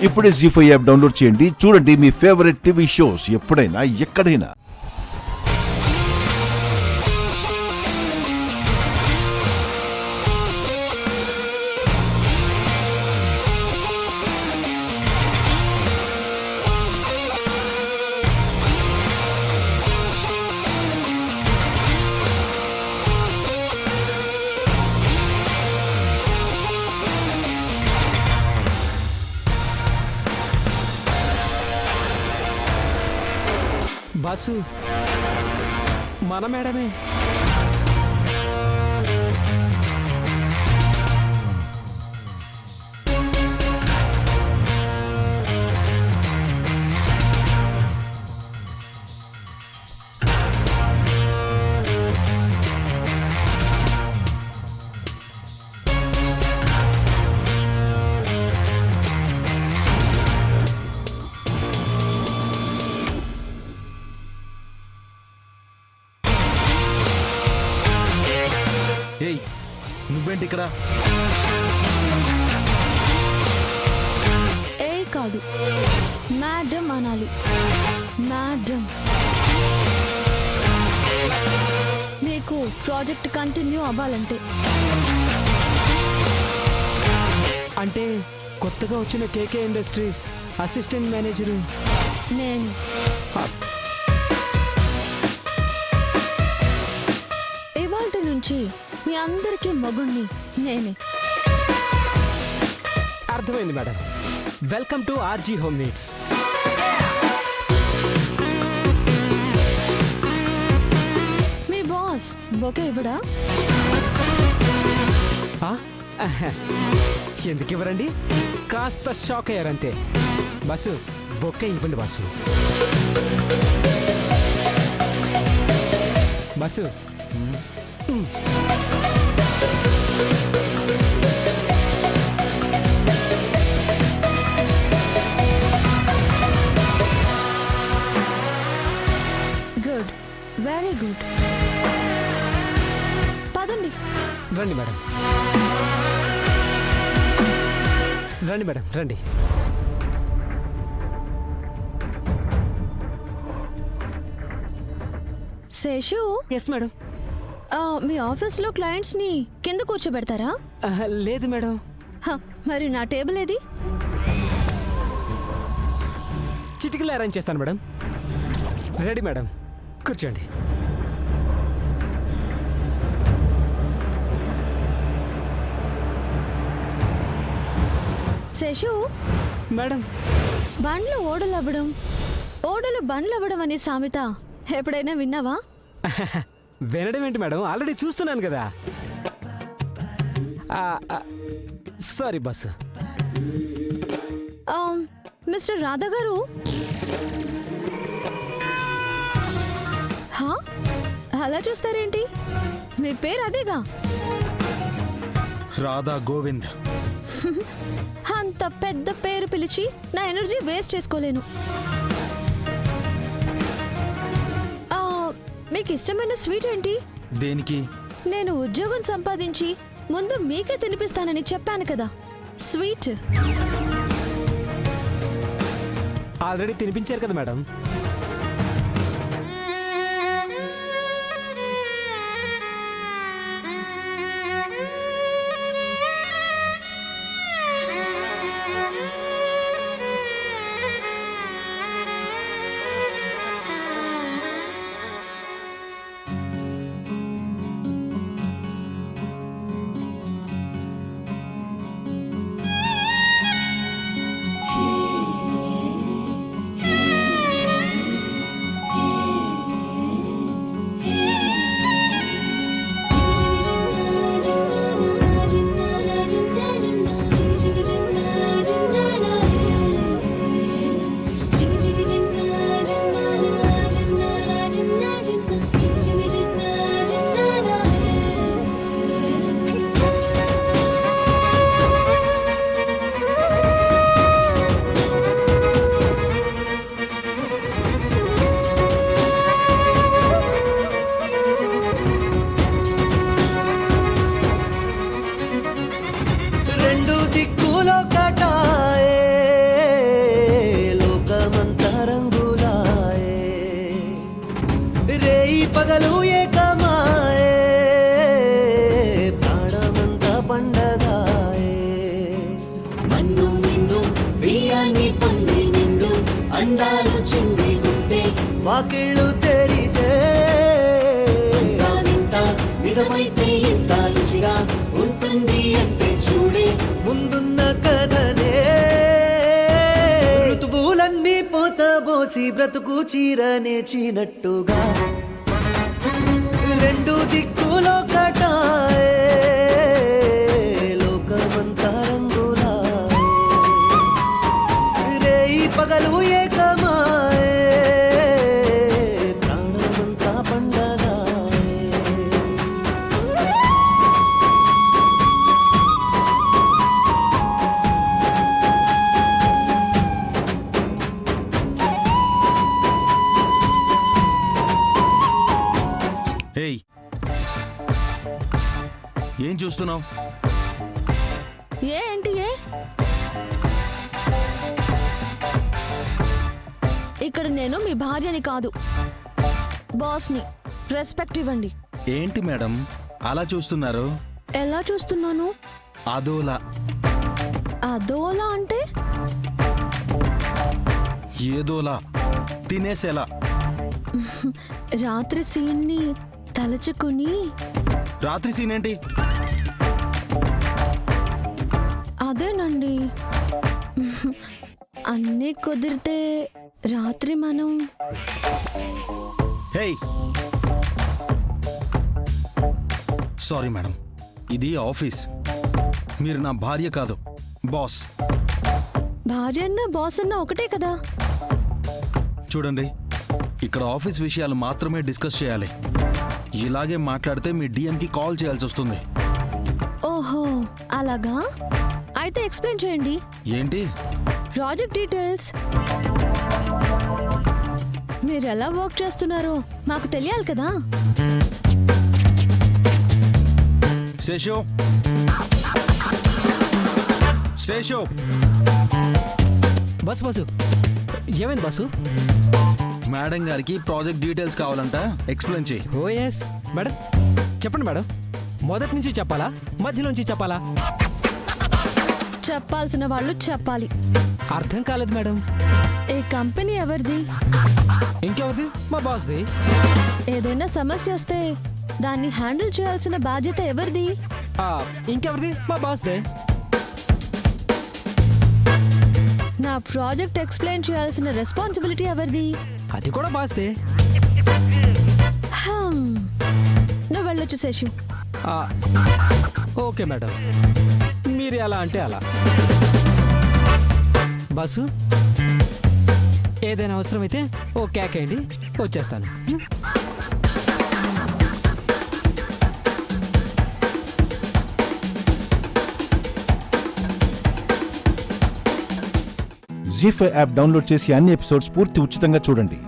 ఇప్పుడే జీ5 app download చేయండి. చూడండి మీ ఫేవరెట్ టీవీ షోస్ ఎప్పుడైనా ఎక్కడైనా. బాసు మన మేడమే. ఏయ్ నువ్వేంటి ఇక్కడ? ఏ కాదు, మేడం అనాలి. మేడం, నీకు ప్రాజెక్ట్ కంటిన్యూ అవ్వాలంటే. అంటే కొత్తగా వచ్చిన కేకే ఇండస్ట్రీస్ అసిస్టెంట్ మేనేజరు నేను ఇవాల్టి నుంచి మీ అందరికీ మగుణ్ణి నేనే. అర్థమైంది madam. Welcome to R G home needs. మీ బాస్ బొకే ఇవ్వడా? ఎందుకు ఇవ్వరండి? కాస్త షాక్ అయ్యారంతే. బస్సు బొక్కే ఇవ్వండి బస్సు. బస్సు గుడ్, వెరీ గుడ్. పదండి. రండి మేడం, రండి మేడం, రండి. Seshu, yes madam. మీ ఆఫీస్లో క్లయింట్స్ని కింద కూర్చోబెడతారా? లేదు మేడం. మరి నా టేబుల్ ఏది? చిటికలు అరేంజ్ చేస్తాను మేడం. రెడీ మేడం, కూర్చోండి. శేషు, మేడం, బండ్లు ఓడలు అవ్వడం, ఓడలు బండ్లు అవ్వడం అనే సామెత ఎప్పుడైనా విన్నావా? వినడం ఏంటి మేడం, ఆల్రెడీ చూస్తున్నాను కదా. Sorry bus. మిస్టర్ రాధా గారు, అలా చూస్తారేంటి? మీ పేరు అదేగా. రాధా గోవింద్. అంత పెద్ద పేరు పిలిచి నా ఎనర్జీ వేస్ట్ చేసుకోలేను. మీకు ఇష్టమైన స్వీట్ ఏంటి? దేనికి? నేను ఉద్యోగం సంపాదించి ముందు మీకే తినిపిస్తానని చెప్పాను కదా, స్వీట్. ఆల్రెడీ తినిపించారు కదా మేడం. అందాన్ని పొంది నిండు అందాలు చింది గుండె వాకిళ్ళు తెరిచే వింత నిజమైతే ఎంత రుచిగా ఉంటుంది అంటే చూడే ముందున్న కథనే ఋతువులన్నీ పోతబోసి బ్రతుకు చీరనే చీనట్టుగా రెండు దిక్కులో కటాయే లోకమంతా రంగులాయే రేయి పగలు ఏకమాయే ప్రాణమంతా పండగాయే ఏయ్, ఏం చూస్తున్నావు? ఏంటి ఇక్కడ నేను మీ భార్యని కాదు, బాస్ని. రెస్పెక్ట్ ఇవ్వండి. ఏంటి మేడం అలా చూస్తున్నారు? ఎలా చూస్తున్నాను? అదోలా. అదోలా అంటే ఏదోలా, తినేసేలా. రాత్రి సీన్ని తలుచుకుని. రాత్రి సీన్ ఏంటి? అదేనండి, అన్నీ కుదిరితే రాత్రి మనం. హేయ్, సారీ మేడం, ఇది ఆఫీస్. మీరు నా భార్య కాదు, బాస్. భార్య అన్న బాస్ అన్న ఒకటే కదా. చూడండి, ఇక్కడ ఆఫీస్ విషయాలు మాత్రమే డిస్కస్ చేయాలి. ఇలాగే మాట్లాడితే మీ డిఎంకి కాల్ చేయాల్సి వస్తుంది. ఓహో అలాగా, అయితే ఎక్స్ప్లెయిన్ చేయండి. ఏంటి? Project details. మీరు ఎలా వర్క్ చేస్తున్నారో మాకు తెలియాలి కదా. శేషు, శేషు. బస్సు బస్సు ఏమైంది బస్సు? మేడం గారికి ప్రాజెక్ట్ డీటెయిల్స్ కావాలంట, ఎక్స్ప్లెయిన్ చేయి. ఓ ఎస్ మేడం, చెప్పండి మేడం. మొదటి నుంచి చెప్పాలా, మధ్యలోంచి చెప్పాలా? చెప్పాల్సిన వాళ్ళు చెప్పాలి. అర్థం కాలేదు మేడం. ఈ కంపెనీ ఎవరిది? ఇంకెవరిది? మా బాస్ది. ఏదైనా సమస్య వస్తే దాన్ని హ్యాండిల్ చేయాల్సిన బాధ్యత ఎవరిది? ఇంకెవరిది? మా బాస్దే. నా ప్రాజెక్ట్ ఎక్స్ప్లెయిన్ చేయాల్సిన రెస్పాన్సిబిలిటీ ఎవరిది? అది కూడా బాస్దే. నువ్వు వెళ్ళొచ్చు శేషు. ఓకే మేడం, మీరు ఎలా అంటే అలా. బస్సు, ఏదైనా అవసరమైతే ఓ కేకేయండి, వచ్చేస్తాను. జీ5 యాప్ డౌన్లోడ్ చేసి అన్ని ఎపిసోడ్స్ పూర్తి ఉచితంగా చూడండి.